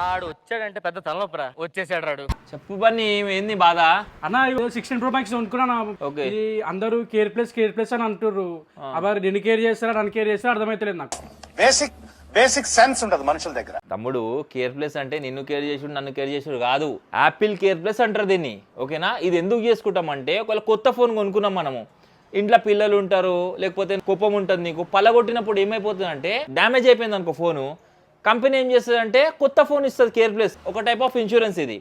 ఆడు వచ్చాడంటే పెద్ద తలనొప్పరా. వచ్చేసాడు రాడు. చెప్పు బన్నీ, ఏంది బాధ? అన్న 16 Pro Max కొనుక్కున్నా. ఇది అందరూ కేర్ ప్లస్ అని అంటారు. అబ్బాయి నేను కేర్ చేస్తారా నన్ను కేర్ చేస్తారా అర్థమైతలేదు నాకు. బేసిక్ సెన్స్ ఉండదు మనుషుల దగ్గర. తమ్ముడు, కేర్ ప్లస్ అంటే నిన్ను కేర్ చేసుడు నన్ను కేర్ చేసుడు కాదు, యాపిల్ కేర్ ప్లస్ అంటారు దీన్ని. ఓకేనా? ఇది ఎందుకు చేసుకుంటామంటే ఒకవేళ కొత్త ఫోన్ కొనుక్కున్నాం మనము, ఇంట్లో పిల్లలు ఉంటారు, లేకపోతే కోపం ఉంటుంది నీకు, పలగొట్టినప్పుడు ఏమైపోతుంది అంటే డ్యామేజ్ అయిపోయింది అనుకో ఫోను, కంపెనీ ఏం చేస్తుంది అంటే కొత్త ఫోన్ ఇస్తుంది. కేర్ ప్లస్ ఒక టైప్ ఆఫ్ ఇన్సూరెన్స్ ఇది.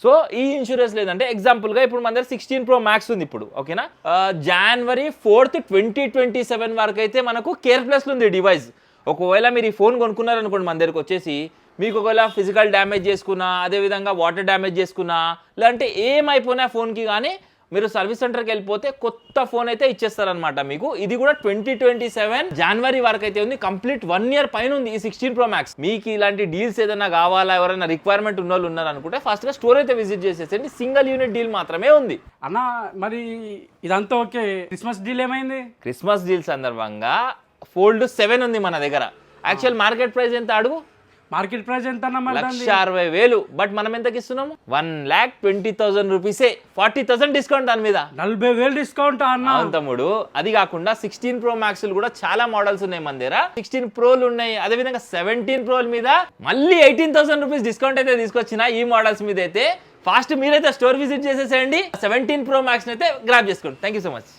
సో ఈ ఇన్సూరెన్స్ లేదంటే ఎగ్జాంపుల్గా ఇప్పుడు మన దగ్గర 16 Pro Max ఉంది ఇప్పుడు. ఓకేనా? January 4th 2027 వరకు అయితే మనకు కేర్ ప్లస్లో ఉంది డివైస్. ఒకవేళ మీరు ఈ ఫోన్ కొనుక్కున్నారనుకోండి మన దగ్గరకు వచ్చేసి, మీకు ఒకవేళ ఫిజికల్ డ్యామేజ్ చేసుకున్నా, అదేవిధంగా వాటర్ డ్యామేజ్ చేసుకున్నా, లేదంటే ఏమైపోయినా ఫోన్కి కానీ మీరు సర్వీస్ సెంటర్కి వెళ్ళిపోతే కొత్త ఫోన్ అయితే ఇచ్చేస్తారనమాట మీకు. ఇది కూడా 2027 జనవరి వరకు అయితే ఉంది. కంప్లీట్ 1 year పైన ఉంది ఈ 16 Pro Max. మీకు ఇలాంటి డీల్స్ ఏదైనా కావాలా, ఎవరైనా రిక్వైర్మెంట్ ఉన్న వాళ్ళు ఉన్నారు అనుకుంటే ఫస్ట్గా స్టోర్ అయితే విజిట్ చేసేసండి. సింగిల్ యూనిట్ డీల్ మాత్రమే ఉంది. అన్న మరి ఇదంతా ఓకే, క్రిస్మస్ డీల్ ఏమైంది? క్రిస్మస్ డీల్ సందర్భంగా Fold 7 ఉంది మన దగ్గర. యాక్చువల్ మార్కెట్ ప్రైస్ ఎంత అడుగు? మార్కెట్ ప్రైస్ ఎంత? 1,60,000. బట్ మనం ఎంతకి ఇస్తున్నాము? 1,20,000 రూపీసే. 40,000 డిస్కౌంట్ దాని మీద. 40,000 డిస్కౌంట్ అన్న తమ్ముడు. అది కాకుండా 16 Pro Max కూడా చాలా మోడల్స్ ఉన్నాయి మన దగ్గర. 16 Proలు ఉన్నాయి, అదేవిధంగా 17 Pro మీద మళ్ళీ 18,000 రూపీస్ డిస్కౌంట్ అయితే తీసుకొచ్చిన ఈ మోడల్స్ మీద అయితే. ఫాస్ట్ మీరైతే స్టోర్ విజిట్ చేసేసేయండి. 17 Pro Max అయితే గ్రాబ్ చేసుకోండి. Thank you so much.